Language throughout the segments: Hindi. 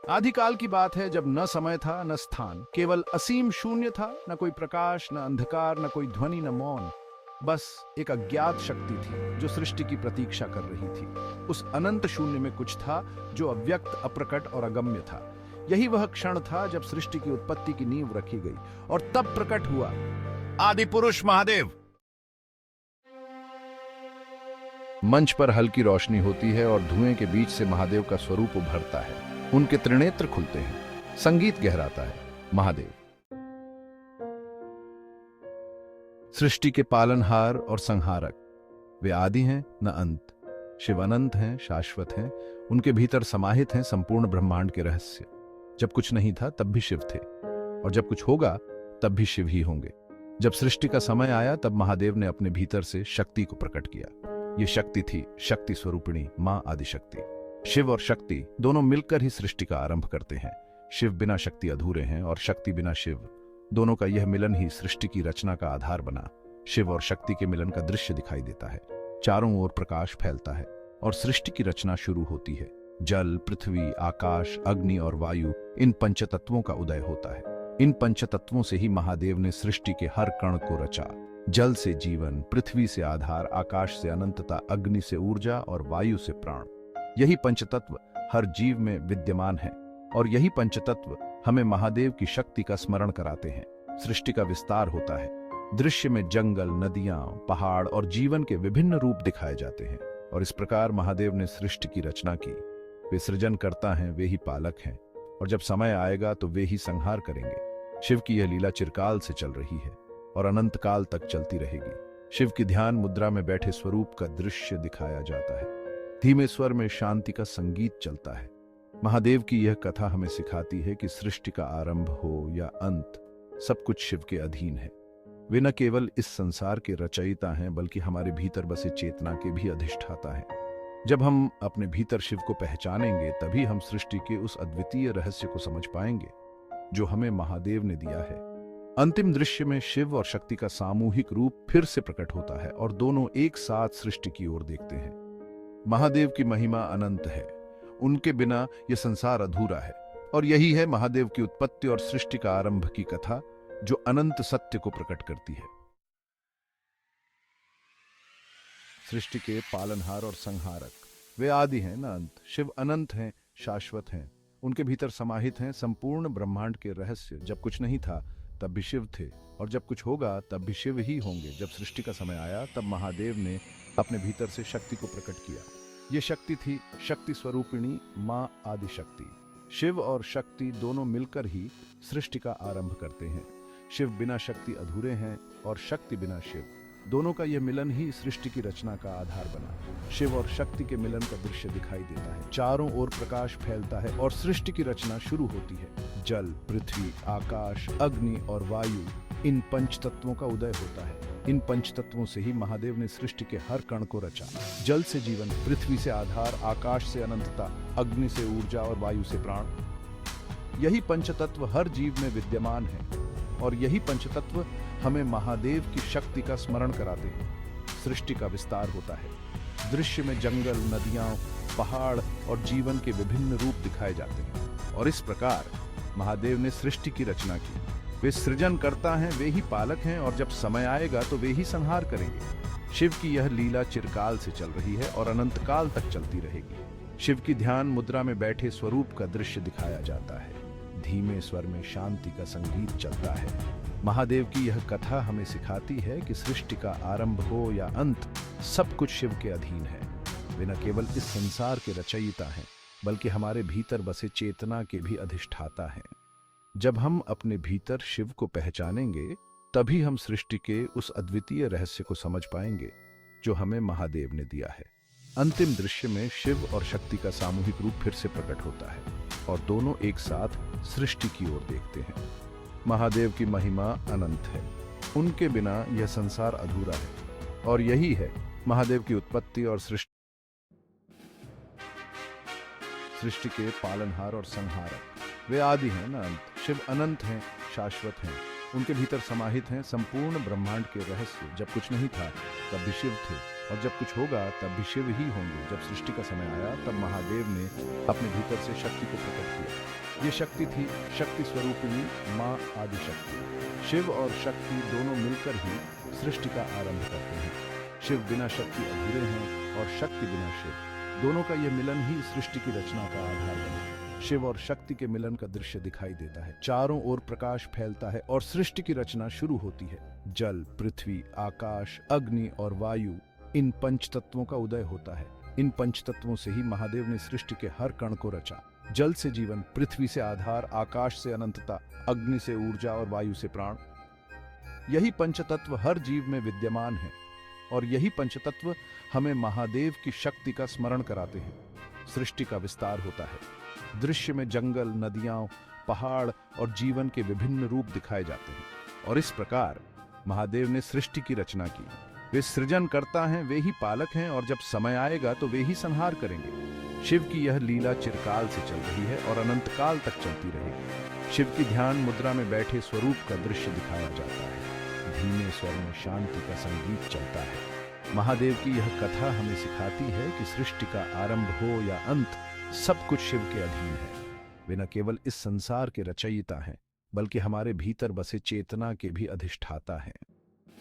आदिकाल की बात है जब न समय था न स्थान, केवल असीम शून्य था। न कोई प्रकाश, न अंधकार, न कोई ध्वनि, न मौन। बस एक अज्ञात शक्ति थी जो सृष्टि की प्रतीक्षा कर रही थी। उस अनंत शून्य में कुछ था जो अव्यक्त, अप्रकट और अगम्य था। यही वह क्षण था जब सृष्टि की उत्पत्ति की नींव रखी गई और तब प्रकट हुआ आदि पुरुष महादेव। मंच पर हल्की रोशनी होती है और धुएं के बीच से महादेव का स्वरूप उभरता है। उनके त्रिनेत्र खुलते हैं, संगीत गहराता है। महादेव सृष्टि के पालनहार और संहारक, वे आदि हैं न अंत। शिव अनंत हैं, शाश्वत हैं। उनके भीतर समाहित हैं संपूर्ण ब्रह्मांड के रहस्य। जब कुछ नहीं था तब भी शिव थे, और जब कुछ होगा तब भी शिव ही होंगे। जब सृष्टि का समय आया तब महादेव ने अपने भीतर से शक्ति को प्रकट किया। ये शक्ति थी शक्ति स्वरूपिणी मां आदिशक्ति। शिव और शक्ति दोनों मिलकर ही सृष्टि का आरंभ करते हैं। शिव बिना शक्ति अधूरे हैं और शक्ति बिना शिव। दोनों का यह मिलन ही सृष्टि की रचना का आधार बना। शिव और शक्ति के मिलन का दृश्य दिखाई देता है। चारों ओर प्रकाश फैलता है और सृष्टि की रचना शुरू होती है। जल, पृथ्वी, आकाश, अग्नि और वायु, इन पंचतत्वों का उदय होता है। इन पंचतत्वों से ही महादेव ने सृष्टि के हर कण को रचा। जल से जीवन, पृथ्वी से आधार, आकाश से अनंतता, अग्नि से ऊर्जा और वायु से प्राण। यही पंचतत्व हर जीव में विद्यमान है और यही पंचतत्व हमें महादेव की शक्ति का स्मरण कराते हैं। सृष्टि का विस्तार होता है। दृश्य में जंगल, नदियां, पहाड़ और जीवन के विभिन्न रूप दिखाए जाते हैं। और इस प्रकार महादेव ने सृष्टि की रचना की। वे सृजन करता हैं, वे ही पालक हैं, और जब समय आएगा तो वे ही संहार करेंगे। शिव की यह लीला चिरकाल से चल रही है और अनंत काल तक चलती रहेगी। शिव की ध्यान मुद्रा में बैठे स्वरूप का दृश्य दिखाया जाता है। धीमे स्वर में शांति का संगीत चलता है। महादेव की यह कथा हमें सिखाती है कि सृष्टि का आरंभ हो या अंत, सब कुछ शिव के अधीन है। वे न केवल इस संसार के रचयिता हैं, बल्कि हमारे भीतर बसे चेतना के भी अधिष्ठाता हैं। जब हम अपने भीतर शिव को पहचानेंगे तभी हम सृष्टि के उस अद्वितीय रहस्य को समझ पाएंगे जो हमें महादेव ने दिया है। अंतिम दृश्य में शिव और शक्ति का सामूहिक रूप फिर से प्रकट होता है और दोनों एक साथ सृष्टि की ओर देखते हैं। महादेव की महिमा अनंत है। उनके बिना यह संसार अधूरा है, और यही है महादेव की उत्पत्ति और सृष्टि का आरंभ की कथा जो अनंत सत्य को प्रकट करती है। सृष्टि के पालनहार और संहारक, वे आदि हैं न अंत। शिव अनंत हैं, शाश्वत हैं। उनके भीतर समाहित हैं संपूर्ण ब्रह्मांड के रहस्य। जब कुछ नहीं था तब भी शिव थे, और जब कुछ होगा तब भी शिव ही होंगे। जब सृष्टि का समय आया तब महादेव ने अपने भीतर से शक्ति को प्रकट किया। ये शक्ति थी शक्ति स्वरूपिणी मां आदिशक्ति। शिव और शक्ति दोनों मिलकर ही सृष्टि का आरंभ करते हैं। शिव बिना शक्ति अधूरे हैं और शक्ति बिना शिव। दोनों का यह मिलन ही सृष्टि की रचना का आधार बना। शिव और शक्ति के मिलन का दृश्य दिखाई देता है। चारों ओर प्रकाश फैलता है और सृष्टि की रचना शुरू होती है। जल, पृथ्वी, आकाश, अग्नि और वायु, इन पंच तत्वों का उदय होता है। इन पंच तत्वों से ही महादेव ने सृष्टि के हर कण को रचा। जल से जीवन, पृथ्वी से आधार, आकाश से अनंतता, अग्नि से ऊर्जा और वायु से प्राण। यही पंचतत्व हर जीव में विद्यमान है और यही पंचतत्व हमें महादेव की शक्ति का स्मरण कराते हैं। सृष्टि का विस्तार होता है। दृश्य में जंगल, नदियां, पहाड़ और जीवन के विभिन्न रूप दिखाए जाते हैं। और इस प्रकार महादेव ने सृष्टि की रचना की। वे सृजन करता हैं, वे ही पालक हैं, और जब समय आएगा तो वे ही संहार करेंगे। शिव की यह लीला चिरकाल से चल रही है और अनंत काल तक चलती रहेगी। शिव की ध्यान मुद्रा में बैठे स्वरूप का दृश्य दिखाया जाता है। धीमे स्वर में शांति का संगीत चलता है। महादेव की यह कथा हमें सिखाती है कि सृष्टि का आरंभ हो या अंत, सब कुछ शिव के अधीन है। वे न केवल इस संसार के रचयिता हैं, बल्कि हमारे भीतर बसे चेतना के भी अधिष्ठाता हैं। जब हम अपने भीतर शिव को पहचानेंगे तभी हम सृष्टि के उस अद्वितीय रहस्य को समझ पाएंगे जो हमें महादेव ने दिया है। अंतिम दृश्य में शिव और शक्ति का सामूहिक रूप फिर से प्रकट होता है और दोनों एक साथ सृष्टि की ओर देखते हैं। महादेव की महिमा अनंत है। उनके बिना यह संसार अधूरा है, और यही है महादेव की उत्पत्ति और सृष्टि के पालनहार और संहारक। वे आदि हैं न अंत। शिव अनंत हैं, शाश्वत हैं। उनके भीतर समाहित हैं संपूर्ण ब्रह्मांड के रहस्य। जब कुछ नहीं था तब भी शिव थे, और जब कुछ होगा तब भी शिव ही होंगे। जब सृष्टि का समय आया तब महादेव ने अपने भीतर से शक्ति को प्रकट किया। ये शक्ति थी शक्ति स्वरूपिणी माँ आदिशक्ति। शिव और शक्ति दोनों मिलकर ही सृष्टि का आरंभ करते हैं। शिव बिना शक्ति अधूरे हैं और शक्ति बिना शिव, दोनों का यह मिलन ही सृष्टि की रचना का आधार बने। शिव और शक्ति के मिलन का दृश्य दिखाई देता है, चारों ओर प्रकाश फैलता है और सृष्टि की रचना शुरू होती है। जल, पृथ्वी, आकाश, अग्नि और वायु, इन पंच तत्वों का उदय होता है। इन पंच तत्वों से ही महादेव ने सृष्टि के हर कण को रचा। जल से जीवन, पृथ्वी से आधार, आकाश से अनंतता, अग्नि से ऊर्जा और वायु से प्राण। यही पंचतत्व हर जीव में विद्यमान है और यही पंचतत्व हमें महादेव की शक्ति का स्मरण कराते हैं। सृष्टि का विस्तार होता है। दृश्य में जंगल, नदियां, पहाड़ और जीवन के विभिन्न रूप दिखाए जाते हैं। और इस प्रकार महादेव ने सृष्टि की रचना की। वे सृजन करता हैं, वे ही पालक हैं और जब समय आएगा तो वे ही संहार करेंगे। शिव की यह लीला चिरकाल से चल रही है और अनंत काल तक चलती रहेगी। शिव की ध्यान मुद्रा में बैठे स्वरूप का दृश्य दिखाया जाता है। धीमे स्वर में शांति का संगीत चलता है। महादेव की यह कथा हमें सिखाती है कि सृष्टि का आरंभ हो या अंत, सब कुछ शिव के अधीन है। वे न केवल इस संसार के रचयिता हैं, बल्कि हमारे भीतर बसे चेतना के भी अधिष्ठाता हैं।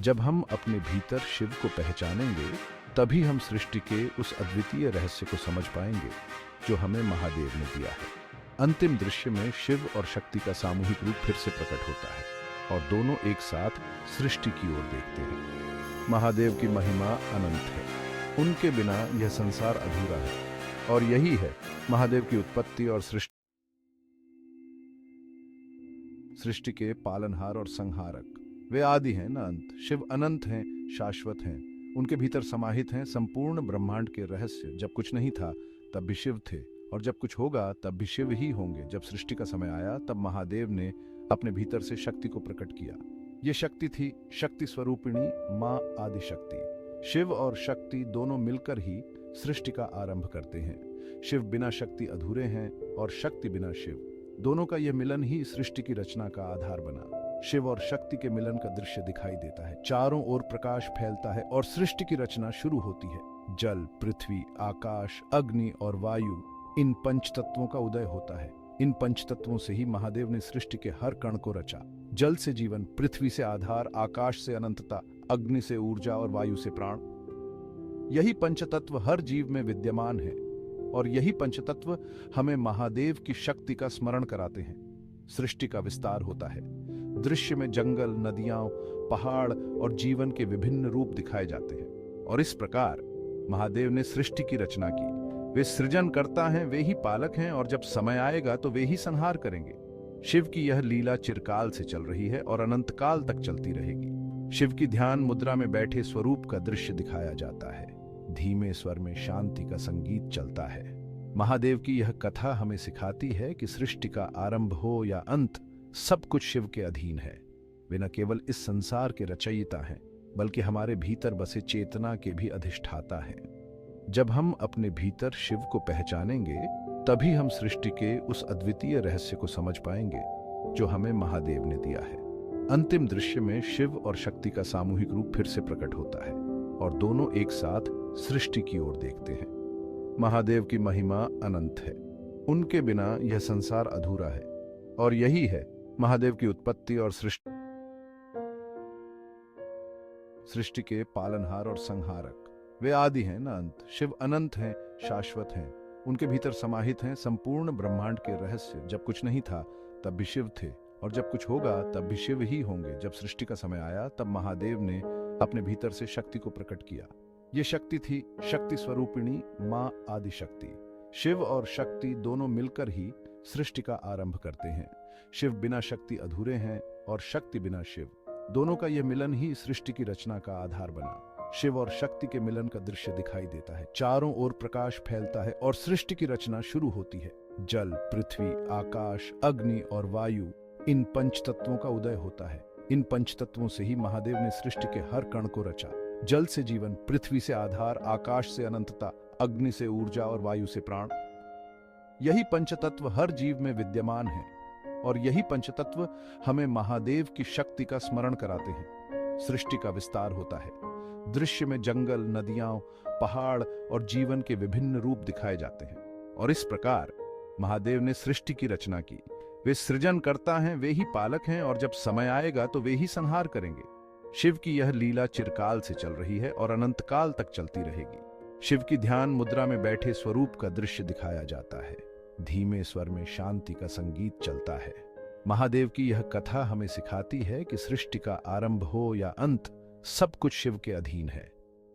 जब हम अपने भीतर शिव को पहचानेंगे, तभी हम सृष्टि के उस अद्वितीय रहस्य को समझ पाएंगे जो हमें महादेव ने दिया है। अंतिम दृश्य में शिव और शक्ति का सामूहिक रूप फिर से प्रकट होता है और दोनों एक साथ सृष्टि की ओर देखते हैं। महादेव की महिमा अनंत है, उनके बिना यह संसार अधूरा है। और यही है महादेव की उत्पत्ति और सृष्टि के पालनहार और संहारक। वे आदि हैं न अंत। शिव अनंत हैं, शाश्वत हैं। उनके भीतर समाहित हैं संपूर्ण ब्रह्मांड के रहस्य। जब कुछ नहीं था तब भी शिव थे और जब कुछ होगा तब भी शिव ही होंगे। जब सृष्टि का समय आया तब महादेव ने अपने भीतर से शक्ति को प्रकट किया। ये शक्ति थी शक्ति स्वरूपिणी माँ आदिशक्ति। शिव और शक्ति दोनों मिलकर ही सृष्टि का आरंभ करते हैं। शिव बिना शक्ति अधूरे हैं और शक्ति बिना शिव, दोनों का यह मिलन ही सृष्टि की रचना का आधार बना। शिव और शक्ति के मिलन का दृश्य दिखाई देता है। चारों ओर प्रकाश फैलता है और सृष्टि की रचना शुरू होती है। जल, पृथ्वी, आकाश, अग्नि और वायु, इन पंच तत्वों का उदय होता है। इन पंच तत्वों से ही महादेव ने सृष्टि के हर कण को रचा। जल से जीवन, पृथ्वी से आधार, आकाश से अनंतता, अग्नि से ऊर्जा और वायु से प्राण। यही पंचतत्व हर जीव में विद्यमान है और यही पंचतत्व हमें महादेव की शक्ति का स्मरण कराते हैं। सृष्टि का विस्तार होता है। दृश्य में जंगल, नदियां, पहाड़ और जीवन के विभिन्न रूप दिखाए जाते हैं। और इस प्रकार महादेव ने सृष्टि की रचना की। वे सृजन करता हैं, वे ही पालक हैं और जब समय आएगा तो वे ही संहार करेंगे। शिव की यह लीला चिरकाल से चल रही है और अनंत काल तक चलती रहेगी। शिव की ध्यान मुद्रा में बैठे स्वरूप का दृश्य दिखाया जाता है। धीमे स्वर में शांति का संगीत चलता है। महादेव की यह कथा हमें सिखाती है कि सृष्टि का आरंभ हो या अंत, सब कुछ शिव के अधीन है। वे न केवल इस संसार के रचयिता हैं, बल्कि हमारे भीतर बसे चेतना के भी अधिष्ठाता हैं। जब हम अपने भीतर शिव को पहचानेंगे, तभी हम सृष्टि के उस अद्वितीय रहस्य को समझ पाएंगे जो हमें महादेव ने दिया है। अंतिम दृश्य में शिव और शक्ति का सामूहिक रूप फिर से प्रकट होता है और दोनों एक साथ सृष्टि की ओर देखते हैं। महादेव की महिमा अनंत है, उनके बिना यह संसार अधूरा है। और यही है महादेव की उत्पत्ति और सृष्टि के पालनहार और संहारक। वे आदि हैं न अंत। शिव अनंत हैं, शाश्वत हैं। उनके भीतर समाहित हैं संपूर्ण ब्रह्मांड के रहस्य। जब कुछ नहीं था तब भी शिव थे और जब कुछ होगा तब भी शिव ही होंगे। जब सृष्टि का समय आया तब महादेव ने अपने भीतर से शक्ति को प्रकट किया। ये शक्ति थी शक्ति स्वरूपिणी माँ आदिशक्ति। शिव और शक्ति दोनों मिलकर ही सृष्टि का आरंभ करते हैं। शिव बिना शक्ति अधूरे हैं और शक्ति बिना शिव, दोनों का यह मिलन ही सृष्टि की रचना का आधार बना। शिव और शक्ति के मिलन का दृश्य दिखाई देता है। चारों ओर प्रकाश फैलता है और सृष्टि की रचना शुरू होती है। जल, पृथ्वी, आकाश, अग्नि और वायु, इन पंच तत्वों का उदय होता है। इन पंच तत्वों से ही महादेव ने सृष्टि के हर कण को रचा। जल से जीवन, पृथ्वी से आधार, आकाश से अनंतता, अग्नि से ऊर्जा और वायु से प्राण। यही पंचतत्व हर जीव में विद्यमान है और यही पंचतत्व हमें महादेव की शक्ति का स्मरण कराते हैं। सृष्टि का विस्तार होता है। दृश्य में जंगल, नदियां, पहाड़ और जीवन के विभिन्न रूप दिखाए जाते हैं। और इस प्रकार महादेव ने सृष्टि की रचना की। वे सृजन करता हैं, वे ही पालक हैं, और जब समय आएगा तो वे ही संहार करेंगे। शिव की यह लीला चिरकाल से चल रही है और अनंत काल तक चलती रहेगी। शिव की ध्यान मुद्रा में बैठे स्वरूप का दृश्य दिखाया जाता है। धीमे स्वर में शांति का संगीत चलता है। महादेव की यह कथा हमें सिखाती है कि सृष्टि का आरंभ हो या अंत, सब कुछ शिव के अधीन है।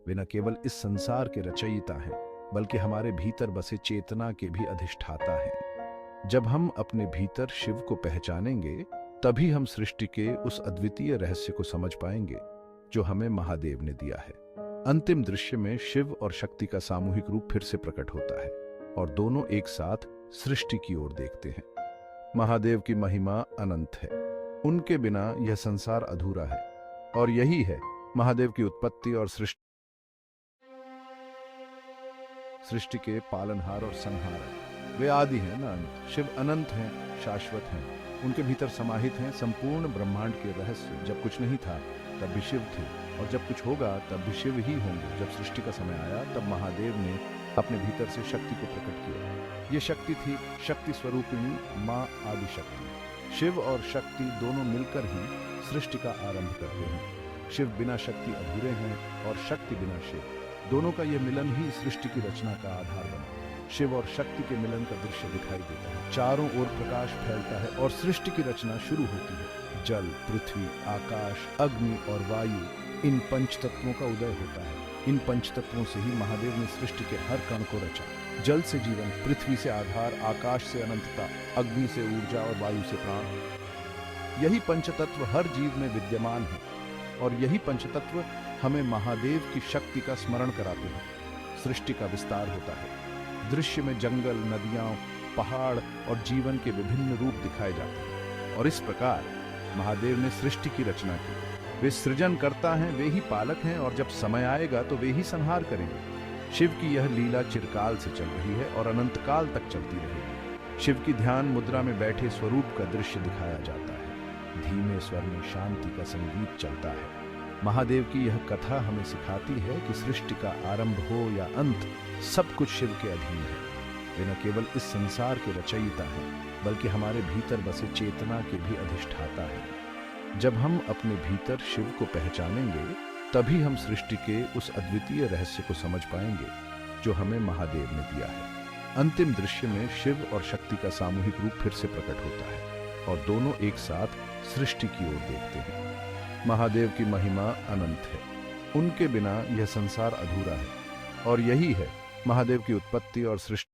वे न केवल इस संसार के रचयिता हैं, बल्कि हमारे भीतर बसे चेतना के भी अधिष्ठाता हैं। जब हम अपने भीतर शिव को पहचानेंगे, तभी हम सृष्टि के उस अद्वितीय रहस्य को समझ पाएंगे जो हमें महादेव ने दिया है। अंतिम दृश्य में शिव और शक्ति का सामूहिक रूप फिर से प्रकट होता है और दोनों एक साथ सृष्टि की ओर देखते हैं। महादेव की महिमा अनंत है। उनके बिना यह संसार अधूरा है, और यही है महादेव की उत्पत्ति और सृष्टि के पालनहार और संहारक। वे आदि हैं न अंत। शिव अनंत हैं, शाश्वत हैं। उनके भीतर समाहित हैं संपूर्ण ब्रह्मांड के रहस्य। जब कुछ नहीं था तब भी शिव थे, और जब कुछ होगा तब भी शिव ही होंगे। जब सृष्टि का समय आया तब महादेव ने अपने भीतर से शक्ति को प्रकट किया। ये शक्ति थी शक्ति स्वरूपिणी माँ आदि शक्ति। शिव और शक्ति दोनों मिलकर ही सृष्टि का आरंभ करते हैं। शिव बिना शक्ति अधूरे हैं और शक्ति बिना शिव। दोनों का यह मिलन ही सृष्टि की रचना का आधार बना। शिव और शक्ति के मिलन का दृश्य दिखाई देता है। चारों ओर प्रकाश फैलता है और सृष्टि की रचना शुरू होती है। जल, पृथ्वी, आकाश, अग्नि और वायु, इन पंच तत्वों का उदय होता है। इन पंच तत्वों से ही महादेव ने सृष्टि के हर कण को रचा। जल से जीवन, पृथ्वी से आधार, आकाश से अनंतता, अग्नि से ऊर्जा और वायु से प्राण। यही पंचतत्व हर जीव में विद्यमान है, और यही पंचतत्व हमें महादेव की शक्ति का स्मरण कराते हैं। सृष्टि का विस्तार होता है। दृश्य में जंगल, नदियां, पहाड़ और जीवन के विभिन्न रूप दिखाए जाते हैं। और इस प्रकार महादेव ने सृष्टि की रचना की। वे सृजन करता हैं, वे ही पालक हैं, और जब समय आएगा तो वे ही संहार करेंगे। शिव की यह लीला चिरकाल से चल रही है और अनंत काल तक चलती रहेगी। शिव की ध्यान मुद्रा में बैठे स्वरूप का दृश्य दिखाया जाता है। धीमे स्वर में शांति का संगीत चलता है। महादेव की यह कथा हमें सिखाती है कि सृष्टि का आरंभ हो या अंत, सब कुछ शिव के अधीन है। वे न केवल इस संसार के रचयिता हैं, बल्कि हमारे भीतर बसे चेतना के भी अधिष्ठाता हैं। जब हम अपने भीतर शिव को पहचानेंगे, तभी हम सृष्टि के उस अद्वितीय रहस्य को समझ पाएंगे जो हमें महादेव ने दिया है। अंतिम दृश्य में शिव और शक्ति का सामूहिक रूप फिर से प्रकट होता है और दोनों एक साथ सृष्टि की ओर देखते हैं। महादेव की महिमा अनंत है। उनके बिना यह संसार अधूरा है, और यही है महादेव की उत्पत्ति और सृष्टि